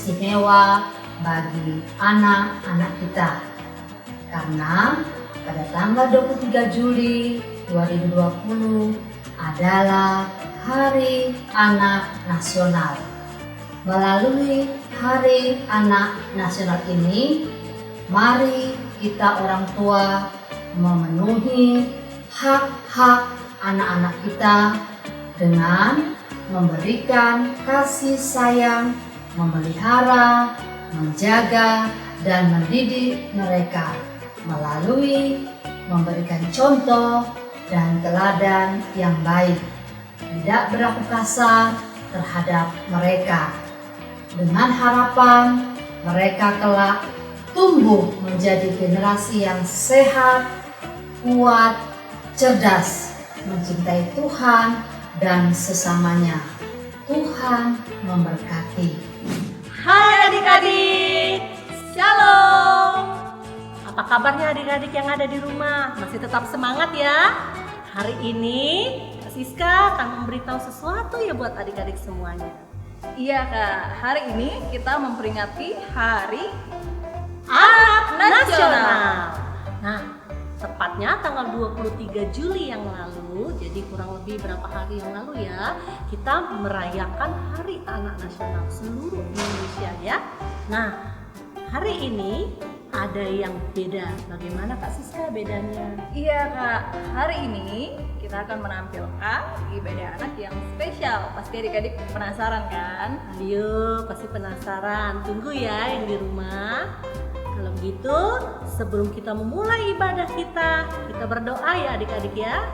istimewa bagi anak-anak kita. Karena pada tanggal 23 Juli 2020 adalah Hari Anak Nasional. Melalui Hari Anak Nasional ini, mari kita orang tua memenuhi hak-hak anak-anak kita dengan memberikan kasih sayang, memelihara, menjaga, dan mendidik mereka melalui memberikan contoh dan teladan yang baik, tidak berlaku kasar terhadap mereka, dengan harapan mereka kelak tumbuh menjadi generasi yang sehat, kuat, cerdas, mencintai Tuhan dan sesamanya. Tuhan memberkati. Hai adik-adik, Shalom. Apa kabarnya adik-adik yang ada di rumah? Masih tetap semangat ya? Hari ini Kak Siska akan memberitahu sesuatu ya buat adik-adik semuanya. Iya Kak, hari ini kita memperingati Hari Anak Nasional. Nah, tepatnya tanggal 23 Juli yang lalu, jadi kurang lebih berapa hari yang lalu ya, kita merayakan Hari Anak Nasional seluruh Indonesia ya. Nah, hari ini ada yang beda. Bagaimana Kak Siska bedanya? Iya Kak, hari ini kita akan menampilkan ibadah anak yang spesial. Pasti adik-adik penasaran kan? Ayo, pasti penasaran. Tunggu ya yang di rumah. Kalau gitu, sebelum kita memulai ibadah kita berdoa ya adik-adik ya.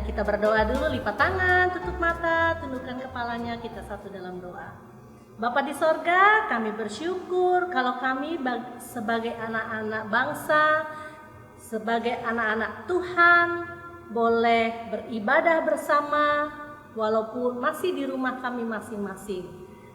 Kita berdoa dulu, lipat tangan, tutup mata, tundukkan kepalanya, kita satu dalam doa. Bapa di sorga, kami bersyukur kalau kami sebagai anak-anak bangsa, sebagai anak-anak Tuhan, boleh beribadah bersama walaupun masih di rumah kami masing-masing.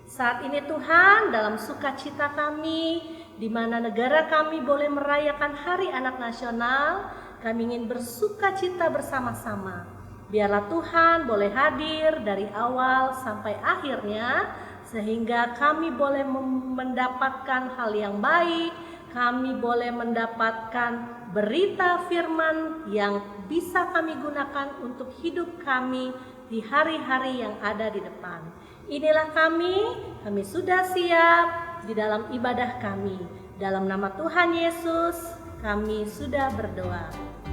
Saat ini Tuhan, dalam sukacita kami, di mana negara kami boleh merayakan Hari Anak Nasional, kami ingin bersukacita bersama-sama. Biarlah Tuhan boleh hadir dari awal sampai akhirnya, sehingga kami boleh mendapatkan hal yang baik, kami boleh mendapatkan berita firman yang bisa kami gunakan untuk hidup kami di hari-hari yang ada di depan. Inilah kami sudah siap di dalam ibadah kami. Dalam nama Tuhan Yesus, kami sudah berdoa.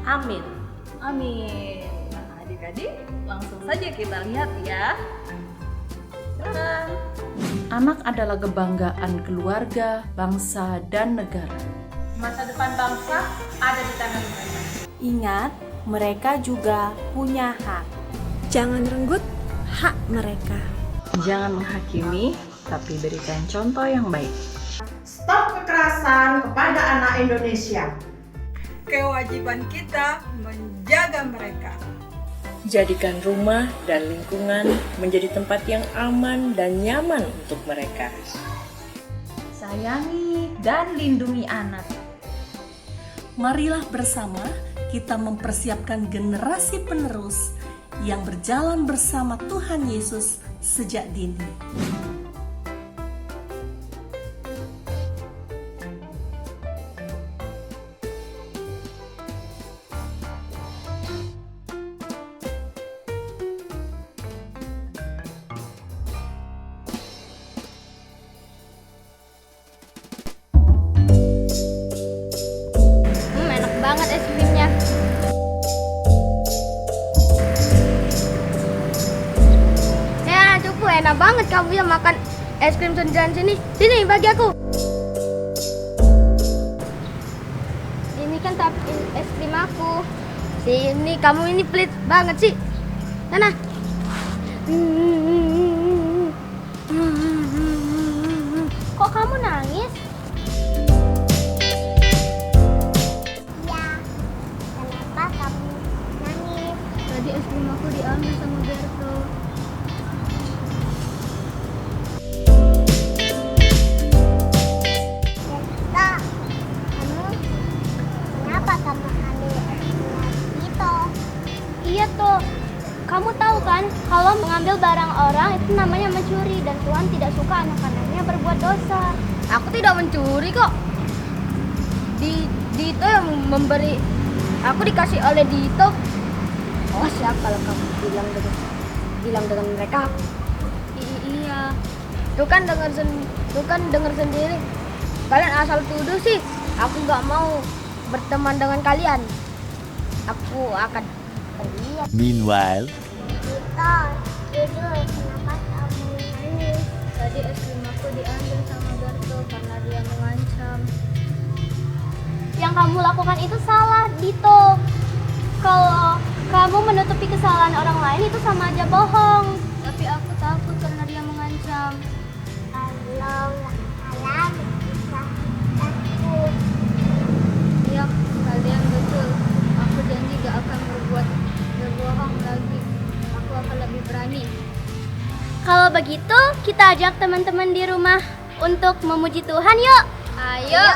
Amin. Amin. Nah adik-adik, langsung saja kita lihat ya. Silakan. Anak adalah kebanggaan keluarga, bangsa, dan negara. Masa depan bangsa ada di tangan mereka. Ingat, mereka juga punya hak. Jangan renggut hak mereka. Jangan menghakimi, tapi berikan contoh yang baik. Stop kekerasan kepada anak Indonesia. Kewajiban kita menjaga mereka. Jadikan rumah dan lingkungan menjadi tempat yang aman dan nyaman untuk mereka. Sayangi dan lindungi anak. Marilah bersama kita mempersiapkan generasi penerus yang berjalan bersama Tuhan Yesus sejak dini. Enak banget es krimnya. Ya, cukup enak banget kamu ya makan es krim sendirian sini. Sini bagi aku. Ini kan tapi es krim aku. Sini kamu ini pelit banget sih. Sana. Kok kamu nangis? Kenapa kamu nangis? Tadi es krim aku diambil sama Berto. Berto, kenapa kamu ambil es krim itu? Iya toh, kamu tahu kan Tuhan kalau mengambil barang orang itu namanya mencuri dan Tuhan tidak suka anak-anaknya berbuat dosa. Aku tidak mencuri kok. Dito yang memberi. Aku dikasih oleh Dito. Oh siap kalau kamu bilang dengan mereka. Iya. Tuh kan dengar sendiri. Kalian asal tuduh sih. Aku nggak mau berteman dengan kalian. Aku akan pergi. Meanwhile, Kita jujur kenapa kamu nangis? Tadi es krim aku diambil sama Darto karena dia mengancam. Yang kamu lakukan itu salah, Dito. Kalau kamu menutupi kesalahan orang lain itu sama aja bohong. Tapi aku takut karena dia mengancam. Kalau kalian bisa takut. Iya, kalian betul. Aku janji gak akan berbohong lagi. Aku akan lebih berani. Kalau begitu, kita ajak teman-teman di rumah untuk memuji Tuhan yuk. Ayo.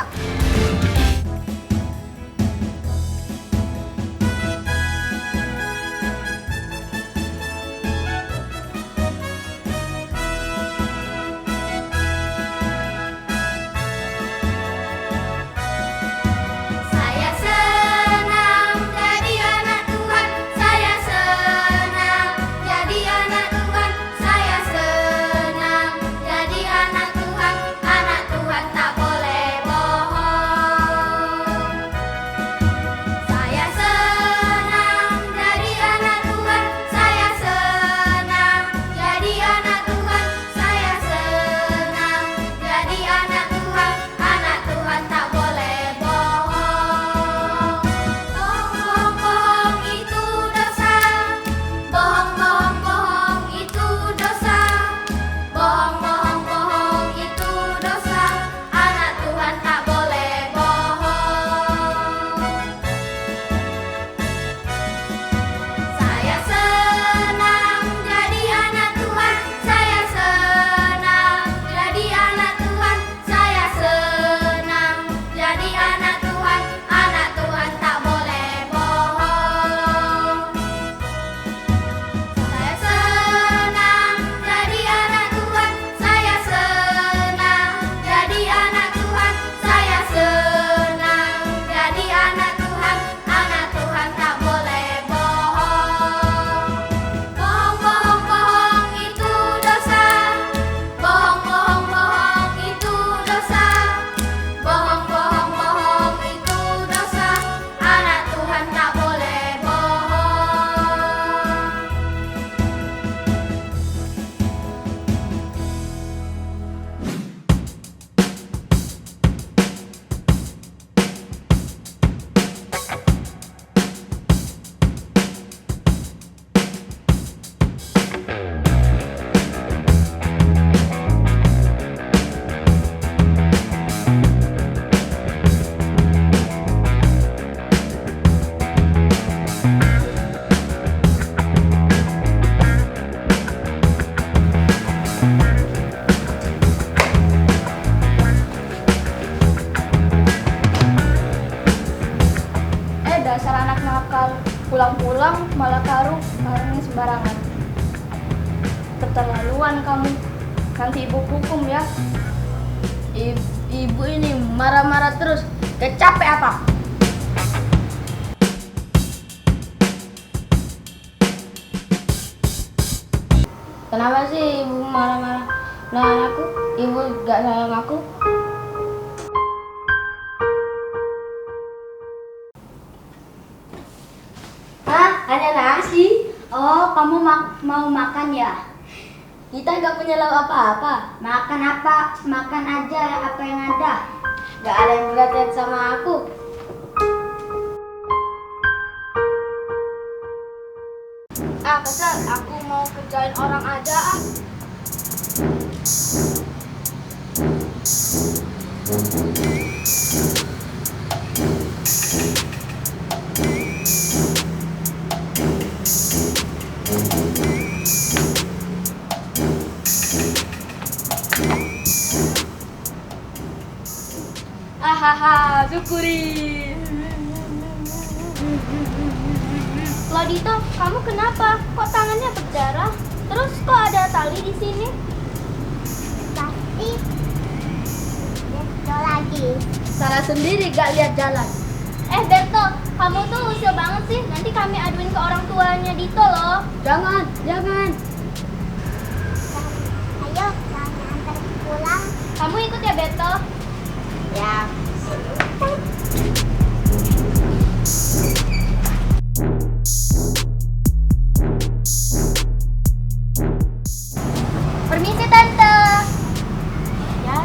Pulang-pulang malah karungnya sembarangan. Keterlaluan kamu. Nanti ibu hukum ya. Ibu ini marah-marah terus. Capek apa? Kenapa sih ibu marah-marah? Nah aku, ibu gak sayang aku. Hanya nasi. Oh, kamu mau makan ya? Kita gak punya lauk apa-apa. Makan apa? Makan aja apa yang ada. Gak ada yang perhatian sama aku. Kesel, aku mau kerjain orang aja Hahaha, syukuri. Loh Dito, kamu kenapa? Kok tangannya berdarah? Terus kok ada tali di sini? Pasti Berto lagi. Salah sendiri gak lihat jalan. Berto, kamu tuh usil banget sih. Nanti kami aduin ke orang tuanya Dito loh. Jangan. Ayo, kami antar pulang. Kamu ikut ya Berto? Ya. Permisi Tante. Ya,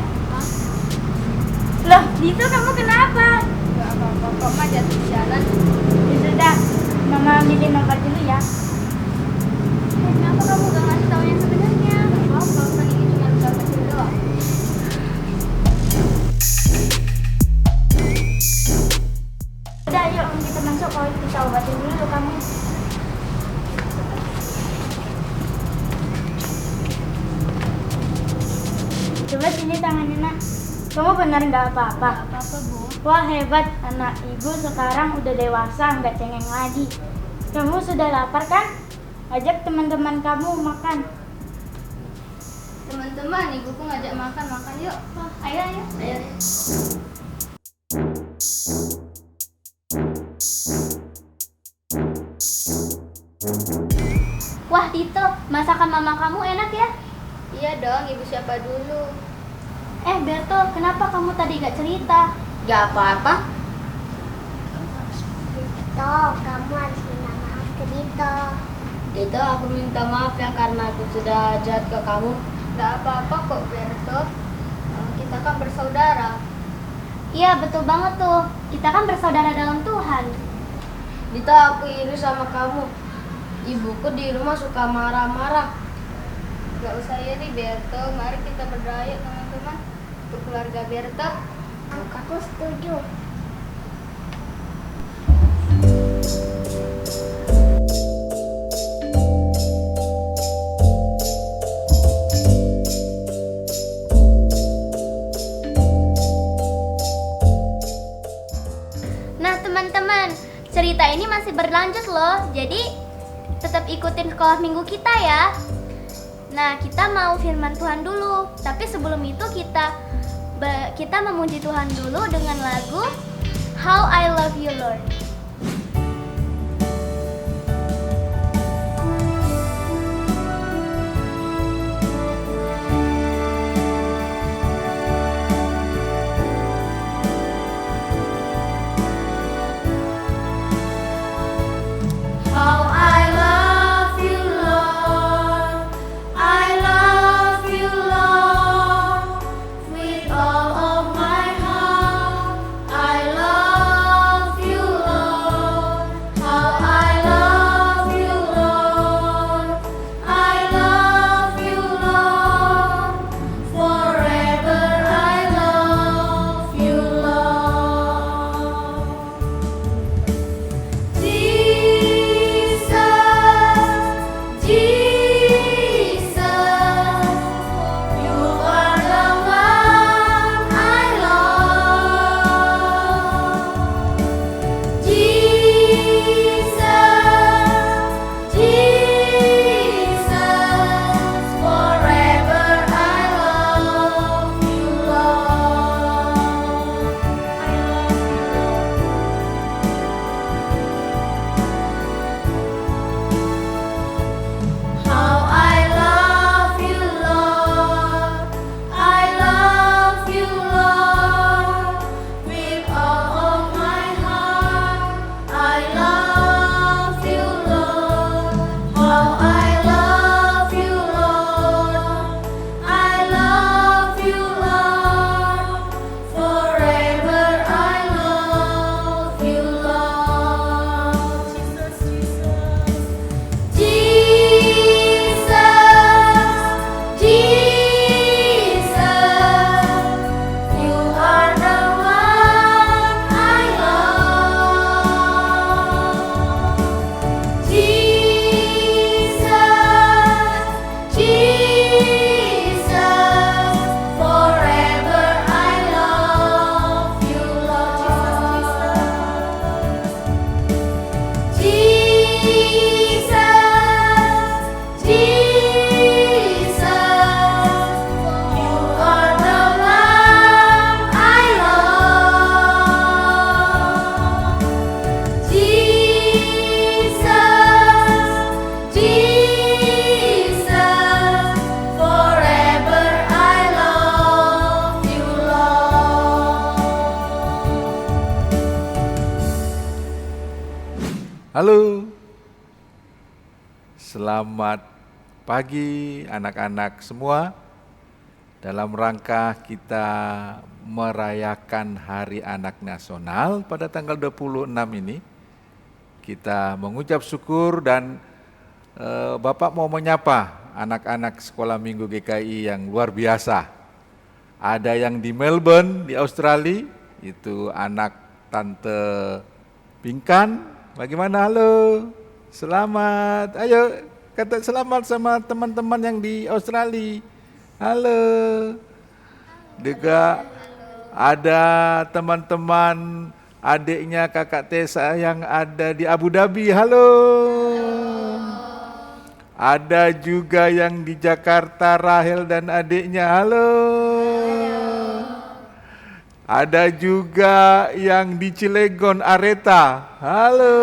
Loh, Dito kamu kenapa? Gak apa-apa kok, Ma jatuh di jalan. Ya sudah, Mama ambilin obat dulu ya. Kenapa kamu gak ngasih tahu yang sebenarnya? Gak apa-apa, kan ini cuma luka kecil doang. Udah, yuk kita masuk, kalau kita obatin dulu kamu. Coba sini tangannya, Nak. Kamu benar nggak apa-apa? Gak apa-apa, Bu. Wah, hebat. Anak ibu sekarang udah dewasa, nggak cengeng lagi. Kamu sudah lapar kan? Ajak teman-teman kamu makan. Teman-teman, ibuku ngajak makan yuk. Ayo. Wah Dito, masakan mama kamu enak ya? Iya dong, ibu siapa dulu? Berto, kenapa kamu tadi gak cerita? Gak apa-apa. Dito, kamu harus minta maaf ke Dito. Dito, aku minta maaf ya karena aku sudah jahat ke kamu. Gak apa-apa kok Berto, kita kan bersaudara. Iya betul banget tuh, kita kan bersaudara dalam Tuhan. Dito, aku iri sama kamu. Ibuku di rumah suka marah-marah. Gak usah iri Berto, mari kita berdoa yuk teman-teman untuk keluarga Berto. Aku setuju. Nah teman-teman, cerita ini masih berlanjut loh. Jadi tetap ikutin sekolah minggu kita ya. Nah kita mau firman Tuhan dulu. Tapi sebelum itu kita memuji Tuhan dulu dengan lagu How I Love You Lord. How I love you, Lord. I love you, Lord. With all of my heart, I love you, Lord. Halo. Selamat pagi anak-anak semua. Dalam rangka kita merayakan Hari Anak Nasional pada tanggal 26 ini, kita mengucap syukur dan Bapak mau menyapa anak-anak sekolah minggu GKI yang luar biasa. Ada yang di Melbourne, di Australia, itu anak Tante Pinkan. Bagaimana? Halo, selamat. Ayo, kata selamat sama teman-teman yang di Australia. Halo. Juga ada teman-teman adiknya kakak Tessa yang ada di Abu Dhabi. Halo. Ada juga yang di Jakarta, Rahel dan adiknya. Halo. Ada juga yang di Cilegon, Areta. Halo.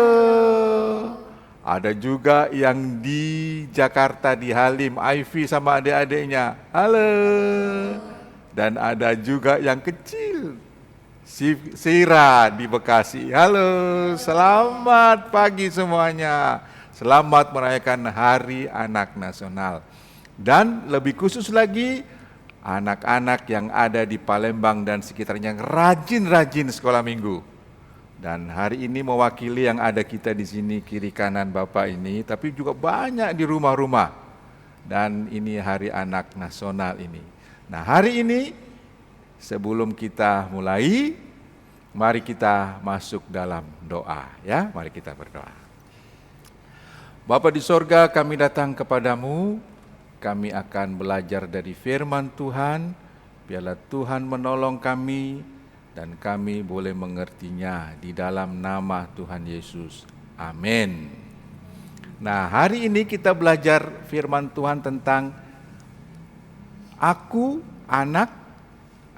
Ada juga yang di Jakarta, di Halim, Ivy sama adik-adiknya. Halo. Dan ada juga yang kecil, Sira di Bekasi. Halo, selamat pagi semuanya. Selamat merayakan Hari Anak Nasional. Dan lebih khusus lagi, anak-anak yang ada di Palembang dan sekitarnya yang rajin-rajin sekolah minggu. Dan hari ini mewakili yang ada kita di sini kiri kanan Bapak ini, tapi juga banyak di rumah-rumah. Dan ini Hari Anak Nasional ini. Nah, hari ini sebelum kita mulai, mari kita masuk dalam doa ya. Mari kita berdoa. Bapa di sorga, kami datang kepadamu, kami akan belajar dari firman Tuhan, biarlah Tuhan menolong kami, dan kami boleh mengertinya di dalam nama Tuhan Yesus. Amin. Nah, hari ini kita belajar firman Tuhan tentang aku anak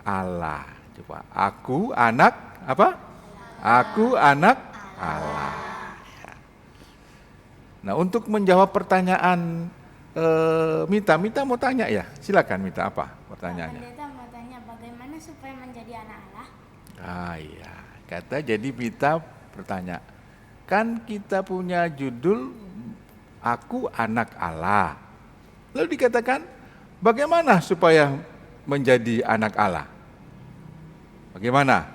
Allah. Coba, aku anak apa? Aku anak Allah. Nah, untuk menjawab pertanyaan Mita mau tanya ya? Silakan Mita, apa pertanyaannya? Pendeta mau tanya bagaimana supaya menjadi anak Allah? Ah iya, kata jadi Mita bertanya, kan kita punya judul Aku Anak Allah. Lalu dikatakan bagaimana supaya menjadi anak Allah? Bagaimana?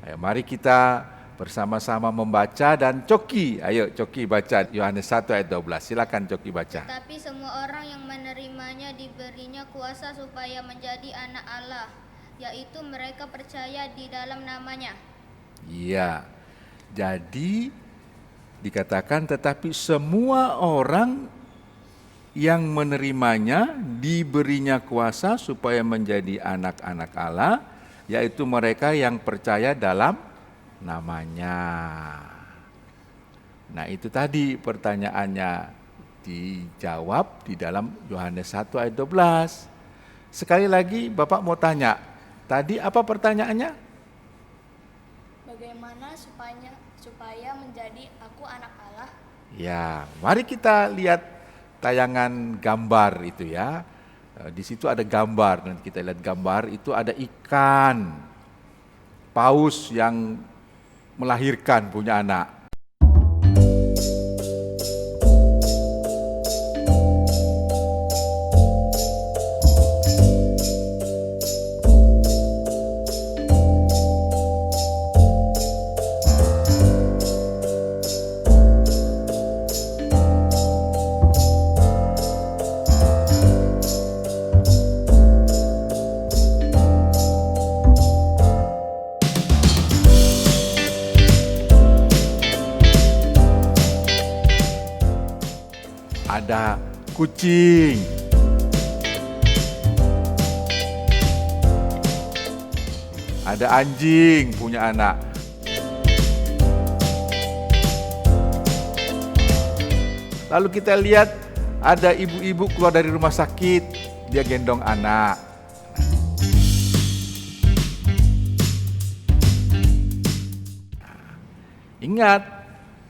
Ayo mari kita bersama-sama membaca dan Coki. Ayo Coki baca Yohanes 1 ayat 12. Silakan Coki baca. Tapi semua orang yang menerimanya diberinya kuasa supaya menjadi anak Allah, yaitu mereka percaya di dalam namanya. Iya. Jadi dikatakan tetapi semua orang yang menerimanya diberinya kuasa supaya menjadi anak-anak Allah, yaitu mereka yang percaya dalam namanya. Nah, itu tadi pertanyaannya dijawab di dalam Yohanes 1 ayat 12. Sekali lagi Bapak mau tanya, tadi apa pertanyaannya? Bagaimana supaya menjadi aku anak Allah? Ya, mari kita lihat tayangan gambar itu ya. Di situ ada gambar, nanti kita lihat gambar itu ada ikan paus yang melahirkan punya anak. Ada kucing, ada anjing punya anak. Lalu kita lihat ada ibu-ibu keluar dari rumah sakit, dia gendong anak. Ingat,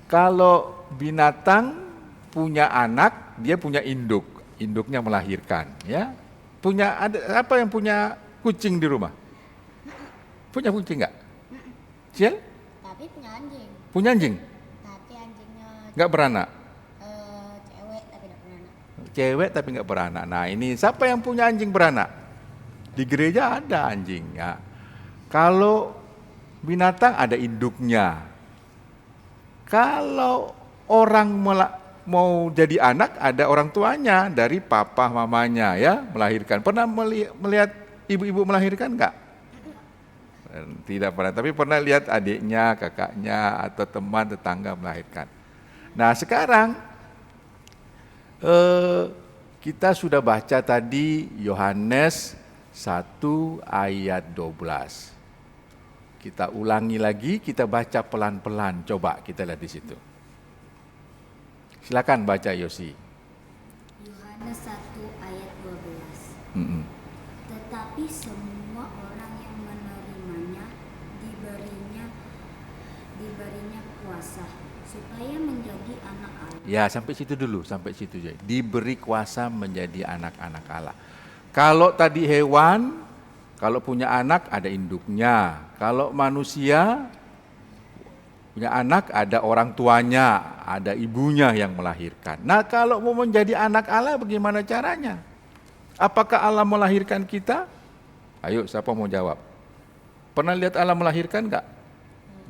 kalau binatang punya anak, dia punya induk, induknya melahirkan, ya. Ada apa yang punya kucing di rumah? Punya kucing nggak? Ciel? Tapi punya anjing. Punya anjing? Tapi anjingnya Nggak beranak? Cewek tapi tidak beranak. Cewek tapi nggak beranak. Nah ini siapa yang punya anjing beranak? Di gereja ada anjing. Ya. Kalau binatang ada induknya. Kalau orang mau jadi anak ada orang tuanya dari papa mamanya ya melahirkan. Pernah melihat ibu-ibu melahirkan nggak? Tidak pernah, tapi pernah lihat adiknya, kakaknya, atau teman tetangga melahirkan. Nah sekarang kita sudah baca tadi Yohanes 1 ayat 12. Kita ulangi lagi, kita baca pelan-pelan. Coba kita lihat di situ. Silakan baca Yosi. Yohanes 1 ayat 12. Tetapi semua orang yang menerimanya diberinya kuasa supaya menjadi anak Allah. Ya, sampai situ dulu, sampai situ aja. Diberi kuasa menjadi anak-anak Allah. Kalau tadi hewan, kalau punya anak ada induknya. Kalau manusia punya anak ada orang tuanya, ada ibunya yang melahirkan. Nah, kalau mau menjadi anak Allah bagaimana caranya? Apakah Allah melahirkan kita? Ayo, siapa mau jawab? Pernah lihat Allah melahirkan enggak?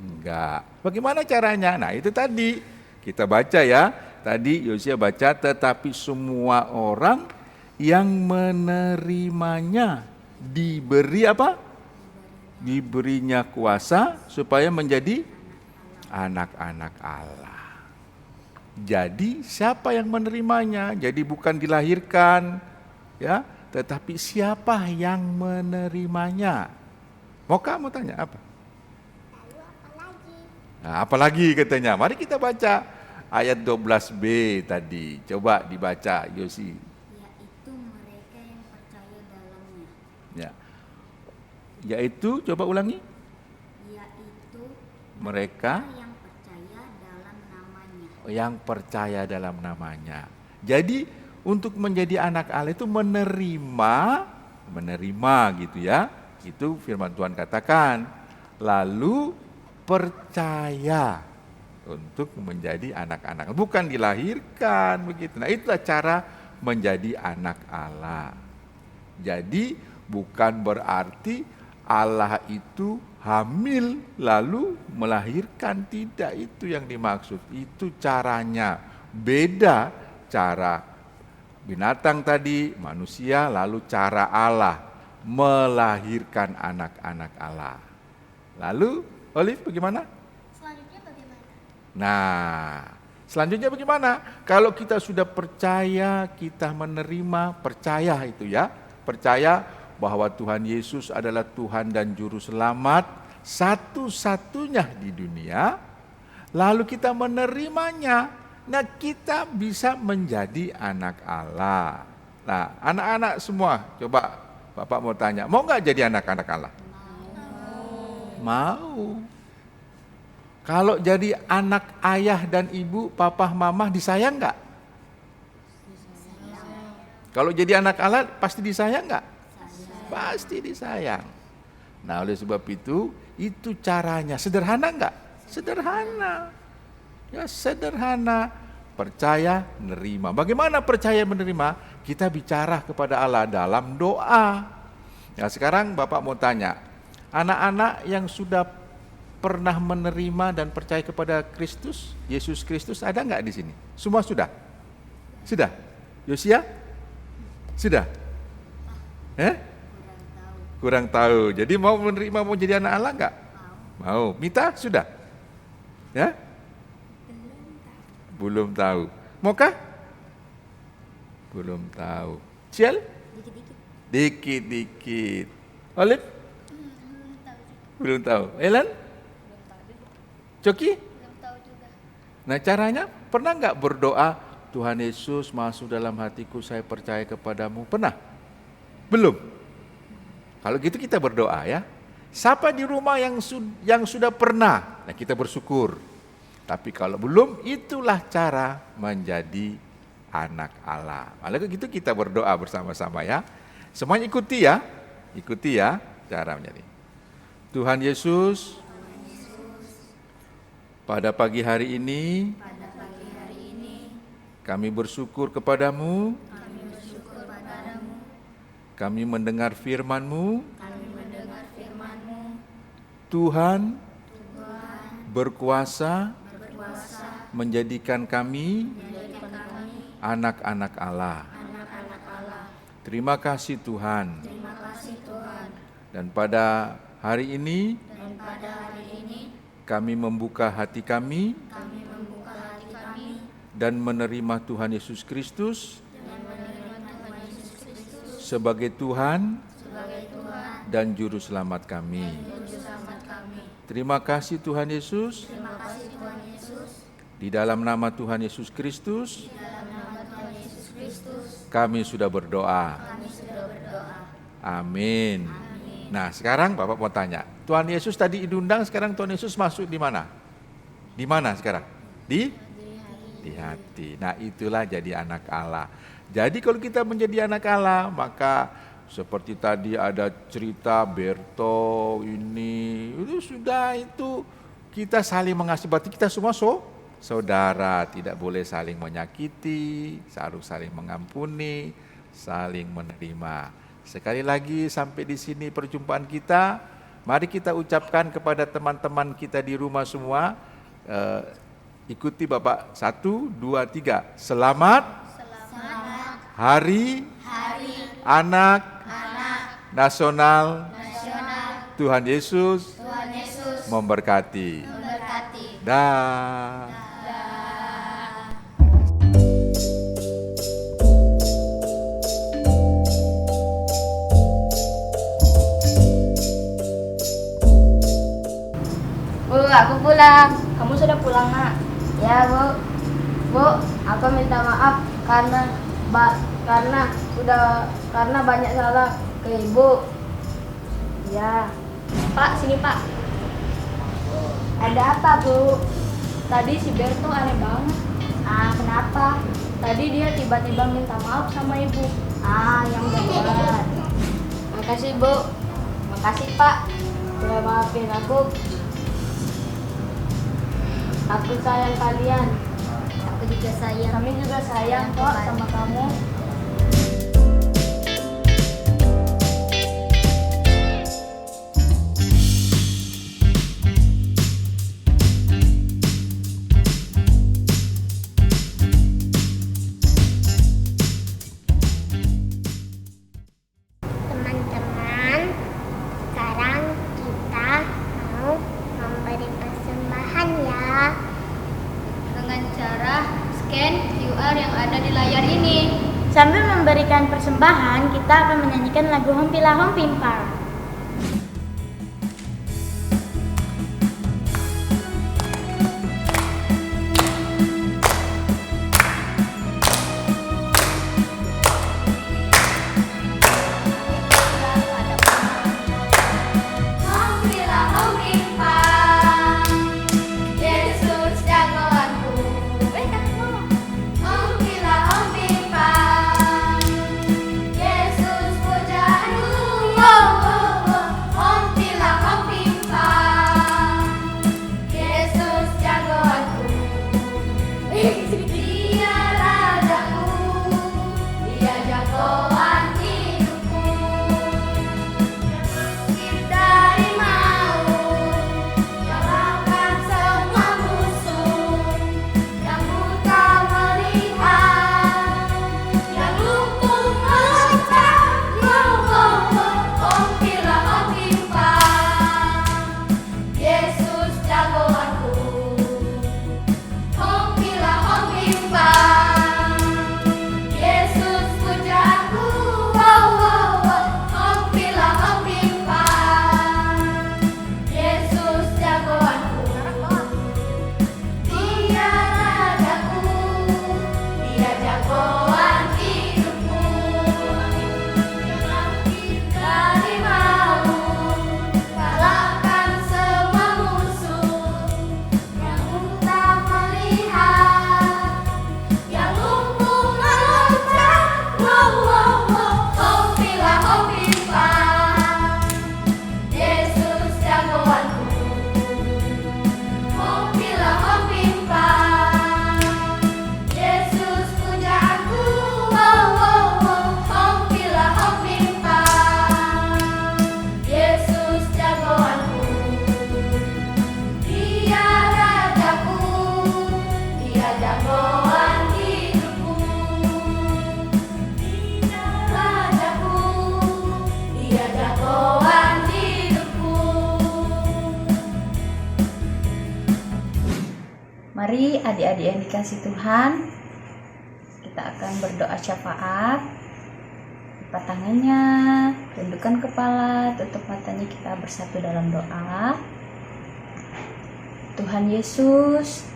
Enggak. Bagaimana caranya? Nah, itu tadi kita baca ya. Tadi Yosia baca, tetapi semua orang yang menerimanya diberi apa? Diberinya kuasa supaya menjadi anak-anak Allah. Jadi siapa yang menerimanya? Jadi bukan dilahirkan, ya, tetapi siapa yang menerimanya? Mau kamu tanya apa? Nah, apalagi katanya. Mari kita baca ayat 12b tadi. Coba dibaca Yosi. Yaitu mereka yang percaya dalamnya. Ya. Yaitu coba ulangi. Yaitu mereka yang percaya dalam namanya. Yang percaya dalam namanya. Jadi untuk menjadi anak Allah itu menerima gitu ya. Itu firman Tuhan katakan. Lalu percaya untuk menjadi anak-anak. Bukan dilahirkan begitu. Nah, itulah cara menjadi anak Allah. Jadi bukan berarti Allah itu hamil lalu melahirkan, tidak, itu yang dimaksud. Itu caranya beda, cara binatang tadi, manusia, lalu cara Allah melahirkan anak-anak Allah. Lalu Olive bagaimana? Selanjutnya bagaimana? Nah, selanjutnya bagaimana? Kalau kita sudah percaya, kita menerima, percaya itu ya, percaya bahwa Tuhan Yesus adalah Tuhan dan Juru Selamat satu-satunya di dunia, lalu kita menerimanya, nah kita bisa menjadi anak Allah. Nah, anak-anak semua, coba Bapak mau tanya, mau nggak jadi anak-anak Allah? Mau. Kalau jadi anak ayah dan ibu, papa, mama disayang nggak? Kalau jadi anak Allah pasti disayang nggak? Pasti disayang. Nah, oleh sebab itu caranya. Sederhana nggak? Sederhana. Ya, sederhana. Percaya, menerima. Bagaimana percaya menerima? Kita bicara kepada Allah dalam doa. Nah, sekarang Bapak mau tanya, anak-anak yang sudah pernah menerima dan percaya kepada Kristus, Yesus Kristus, ada nggak di sini? Semua sudah? Sudah? Yosia? Sudah? Kurang tahu. Jadi mau menerima, mau jadi anak Allah nggak? Mau. Mita sudah? Ya? Belum tahu. Maukah? Belum tahu. Ciel? Dikit-dikit. Olive? Belum tahu. Ellen? Coki? Belum tahu juga. Nah, caranya pernah nggak berdoa, Tuhan Yesus masuk dalam hatiku, saya percaya kepadamu? Pernah? Belum? Kalau gitu kita berdoa ya. Siapa di rumah yang sudah pernah? Nah, kita bersyukur. Tapi kalau belum, itulah cara menjadi anak Allah. Lalu gitu kita berdoa bersama-sama ya. Semuanya ikuti ya cara menjadi. Tuhan Yesus, pada pagi hari ini Kami bersyukur kepadamu. Kami mendengar firman-Mu. Tuhan berkuasa menjadikan kami anak-anak Allah. Terima kasih Tuhan. Dan pada hari ini kami membuka hati kami dan menerima Tuhan Yesus Kristus sebagai Tuhan dan Juru Selamat kami. Terima kasih Tuhan Yesus. Di dalam nama Tuhan Yesus Kristus, kami sudah berdoa. Amin. Nah, sekarang Bapak mau tanya. Tuhan Yesus tadi diundang, sekarang Tuhan Yesus masuk di mana? Di mana sekarang? Di hati. Nah, itulah jadi anak Allah. Jadi kalau kita menjadi anak Allah, maka seperti tadi ada cerita Berto ini, itu sudah itu kita saling mengasihi, berarti kita semua saudara, tidak boleh saling menyakiti, harus saling mengampuni, saling menerima. Sekali lagi sampai di sini perjumpaan kita. Mari kita ucapkan kepada teman-teman kita di rumah semua, ikuti Bapak 1, 2, 3. Selamat Hari Anak Nasional. Tuhan Yesus memberkati. Dah. Bu, aku pulang. Kamu sudah pulang, Nak? Ya, Bu. Bu, aku minta maaf karena banyak salah ke Ibu. Ya. Pak, sini Pak. Ada apa, Bu? Tadi si Berto aneh banget. Kenapa? Tadi dia tiba-tiba minta maaf sama Ibu. Yang benar. Makasih Bu. Makasih, Pak. Sudah maafin aku. Aku sayang kalian. Aku juga sayang. Kami juga sayang kok sama kamu. Teman-teman, sekarang kita mau memberi persembahan ya. Dengan cara scan QR yang ada di layar ini. Sambil memberikan persembahan, kita akan menyanyikan lagu Hompilah Hompimpar. Oh Mari adik-adik yang dikasih Tuhan, kita akan berdoa syafaat. Lipat tangannya, tundukkan kepala, tutup matanya, kita bersatu dalam doa. Tuhan Yesus,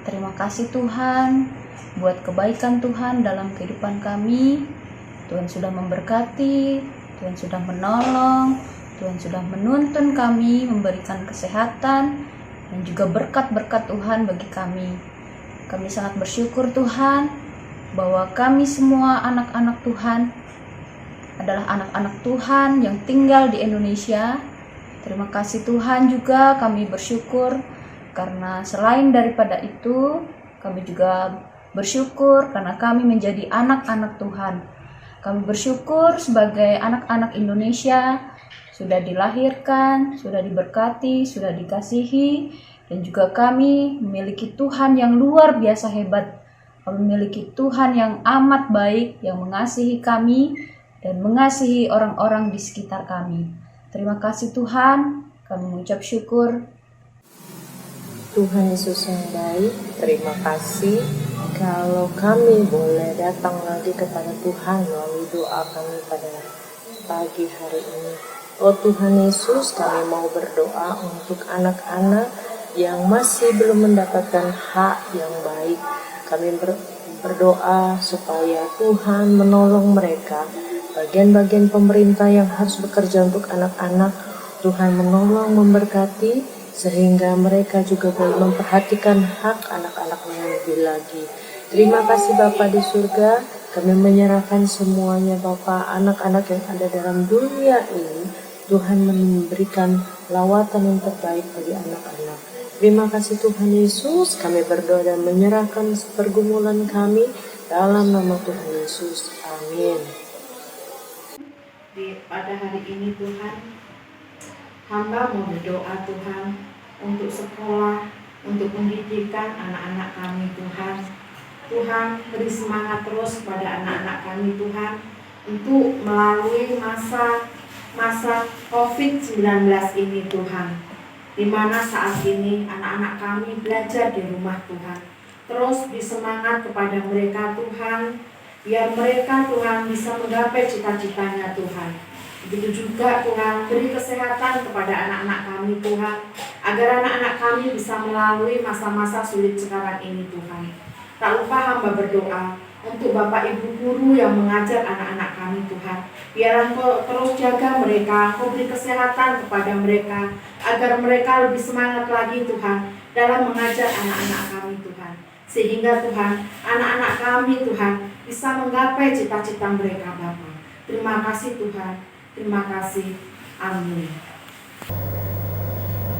terima kasih Tuhan buat kebaikan Tuhan dalam kehidupan kami. Tuhan sudah memberkati, Tuhan sudah menolong, Tuhan sudah menuntun kami, memberikan kesehatan dan juga berkat-berkat Tuhan bagi kami. Kami sangat bersyukur Tuhan bahwa kami semua anak-anak Tuhan adalah anak-anak Tuhan yang tinggal di Indonesia. Terima kasih Tuhan, juga kami bersyukur karena selain daripada itu, kami juga bersyukur karena kami menjadi anak-anak Tuhan. Kami bersyukur sebagai anak-anak Indonesia sudah dilahirkan, sudah diberkati, sudah dikasihi, dan juga kami memiliki Tuhan yang luar biasa hebat. Kami memiliki Tuhan yang amat baik, yang mengasihi kami dan mengasihi orang-orang di sekitar kami. Terima kasih Tuhan, kami mengucap syukur. Tuhan Yesus yang baik, terima kasih kalau kami boleh datang lagi kepada Tuhan melalui doa kami pada pagi hari ini. Oh Tuhan Yesus, kami mau berdoa untuk anak-anak yang masih belum mendapatkan hak yang baik. Kami berdoa supaya Tuhan menolong mereka. Bagian-bagian pemerintah yang harus bekerja untuk anak-anak, Tuhan menolong, memberkati, sehingga mereka juga boleh memperhatikan hak anak-anaknya lebih lagi. Terima kasih Bapa di surga, kami menyerahkan semuanya Bapa, anak-anak yang ada dalam dunia ini. Tuhan memberikan lawatan yang terbaik bagi anak-anak. Terima kasih Tuhan Yesus, kami berdoa dan menyerahkan pergumulan kami dalam nama Tuhan Yesus. Amin. Pada hari ini Tuhan, hamba mau berdoa Tuhan untuk sekolah, untuk pendidikan anak-anak kami Tuhan. Tuhan, beri semangat terus kepada anak-anak kami Tuhan untuk melalui masa COVID-19 ini Tuhan, di mana saat ini anak-anak kami belajar di rumah Tuhan. Terus beri semangat kepada mereka Tuhan, biar mereka Tuhan bisa menggapai cita-citanya Tuhan. Begitu juga Tuhan, beri kesehatan kepada anak-anak kami Tuhan, agar anak-anak kami bisa melalui masa-masa sulit sekarang ini Tuhan. Tak lupa hamba berdoa untuk Bapak Ibu guru yang mengajar anak-anak kami Tuhan. Biar Engkau terus jaga mereka, Engkau beri kesehatan kepada mereka, agar mereka lebih semangat lagi Tuhan dalam mengajar anak-anak kami Tuhan. Sehingga Tuhan, anak-anak kami Tuhan bisa menggapai cita-cita mereka Bapa. Terima kasih Tuhan, terima kasih. Amin.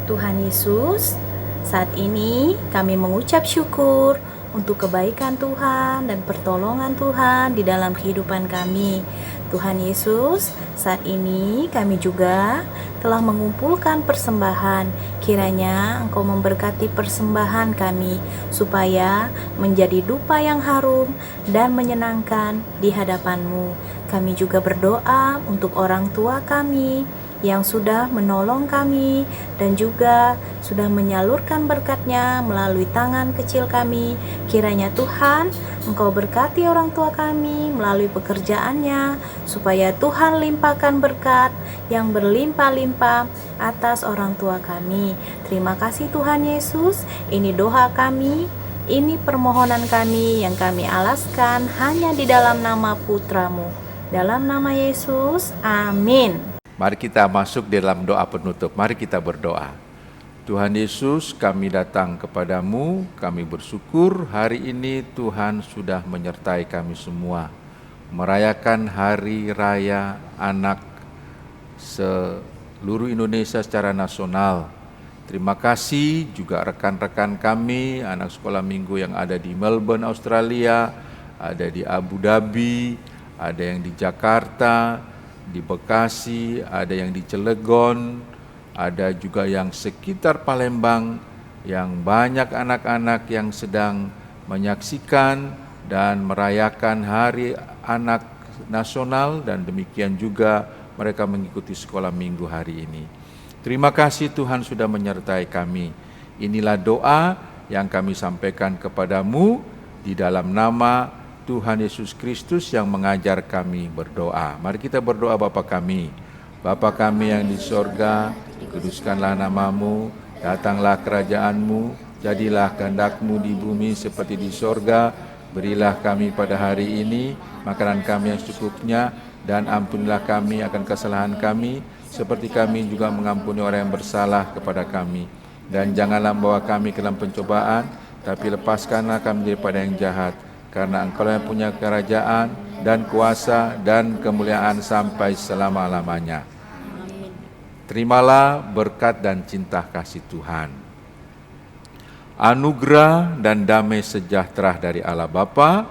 Tuhan Yesus, saat ini kami mengucap syukur untuk kebaikan Tuhan dan pertolongan Tuhan di dalam kehidupan kami. Tuhan Yesus, saat ini kami juga telah mengumpulkan persembahan. Kiranya Engkau memberkati persembahan kami supaya menjadi dupa yang harum dan menyenangkan di hadapan-Mu. Kami juga berdoa untuk orang tua kami yang sudah menolong kami dan juga sudah menyalurkan berkat-Nya melalui tangan kecil kami. Kiranya Tuhan, Engkau berkati orang tua kami melalui pekerjaannya, supaya Tuhan limpahkan berkat yang berlimpah-limpah atas orang tua kami. Terima kasih Tuhan Yesus, ini doa kami, ini permohonan kami yang kami alaskan hanya di dalam nama Putra-Mu. Dalam nama Yesus, amin. Mari kita masuk dalam doa penutup. Mari kita berdoa. Tuhan Yesus, kami datang kepadamu, kami bersyukur hari ini Tuhan sudah menyertai kami semua merayakan Hari Raya Anak seluruh Indonesia secara nasional. Terima kasih juga rekan-rekan kami, anak sekolah minggu yang ada di Melbourne, Australia, ada di Abu Dhabi, ada yang di Jakarta, di Bekasi, ada yang di Cilegon, ada juga yang sekitar Palembang, yang banyak anak-anak yang sedang menyaksikan dan merayakan Hari Anak Nasional, dan demikian juga mereka mengikuti sekolah minggu hari ini. Terima kasih Tuhan sudah menyertai kami. Inilah doa yang kami sampaikan kepadamu di dalam nama Tuhan Yesus Kristus yang mengajar kami berdoa. Mari kita berdoa. Bapa kami yang di sorga, dikuduskanlah namamu, datanglah kerajaanmu, jadilah kehendak-Mu di bumi seperti di sorga. Berilah kami pada hari ini makanan kami yang secukupnya, dan ampunilah kami akan kesalahan kami, seperti kami juga mengampuni orang yang bersalah kepada kami. Dan janganlah membawa kami ke dalam pencobaan, tapi lepaskanlah kami daripada yang jahat, karena Engkau yang punya kerajaan dan kuasa dan kemuliaan sampai selama-lamanya. Terimalah berkat dan cinta kasih Tuhan. Anugerah dan damai sejahtera dari Allah Bapa,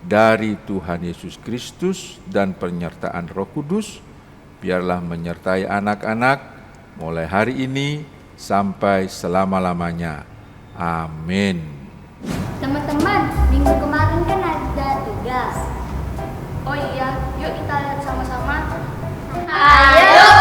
dari Tuhan Yesus Kristus, dan penyertaan Roh Kudus biarlah menyertai anak-anak mulai hari ini sampai selama-lamanya. Amin. Teman-teman, minggu kemarin kan ada tugas. Oh iya, yuk kita lihat sama-sama. Ayo!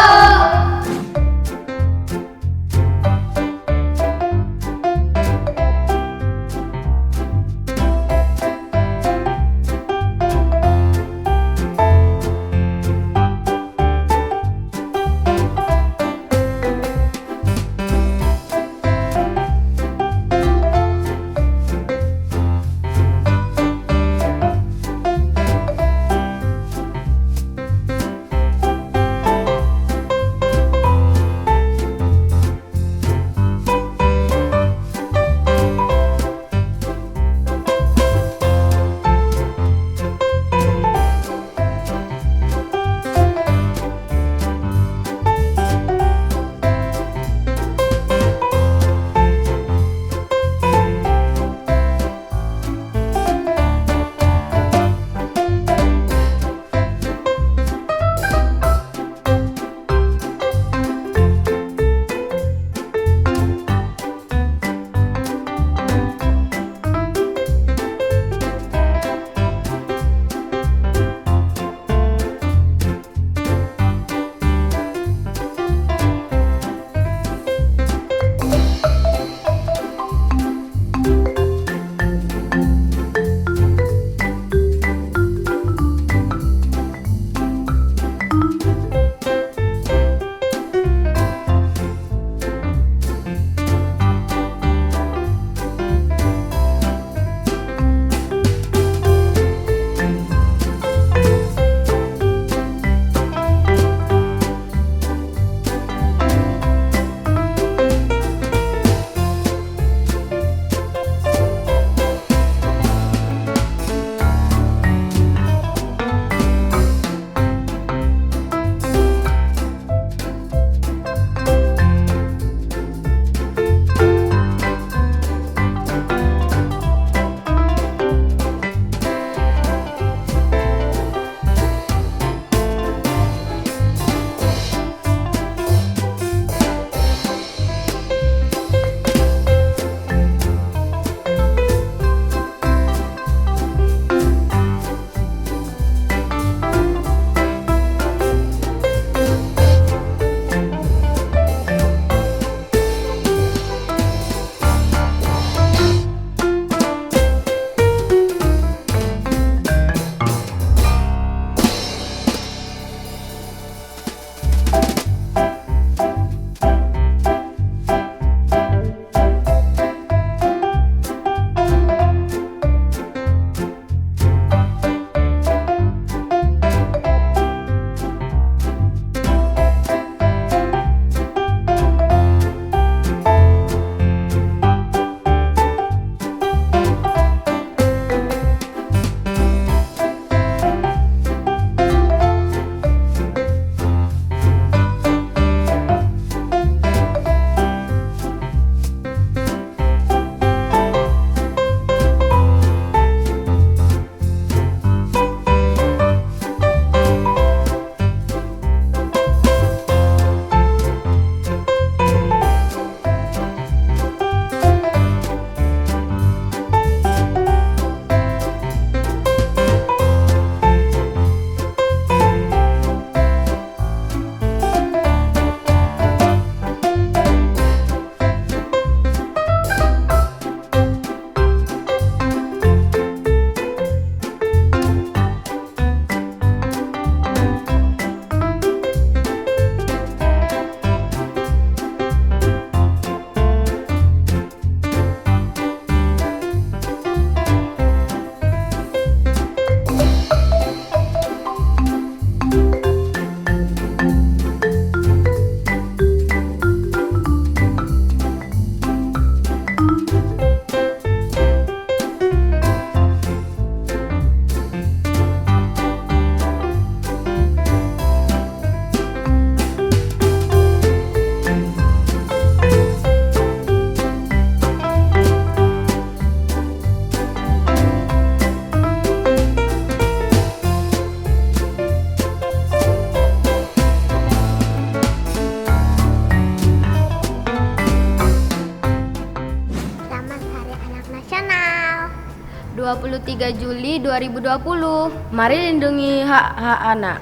23 Juli 2020. Mari lindungi hak-hak anak.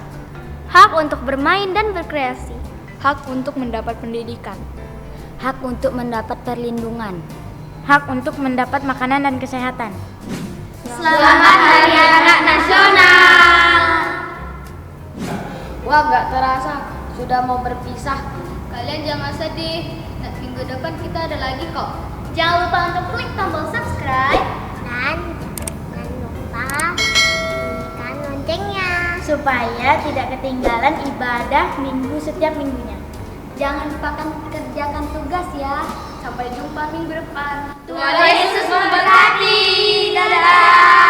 Hak untuk bermain dan berkreasi. Hak untuk mendapat pendidikan. Hak untuk mendapat perlindungan. Hak untuk mendapat makanan dan kesehatan. Selamat Hari Anak Nasional. Wah, gak terasa sudah mau berpisah. Kalian jangan sedih. Minggu depan kita ada lagi kok. Jangan lupa untuk klik tombol subscribe dan jangan lupa bunyikan loncengnya supaya tidak ketinggalan ibadah minggu setiap minggunya. Jangan lupakan kerjakan tugas ya. Sampai jumpa minggu depan. Tuhan Yesus memberkati. Dadah.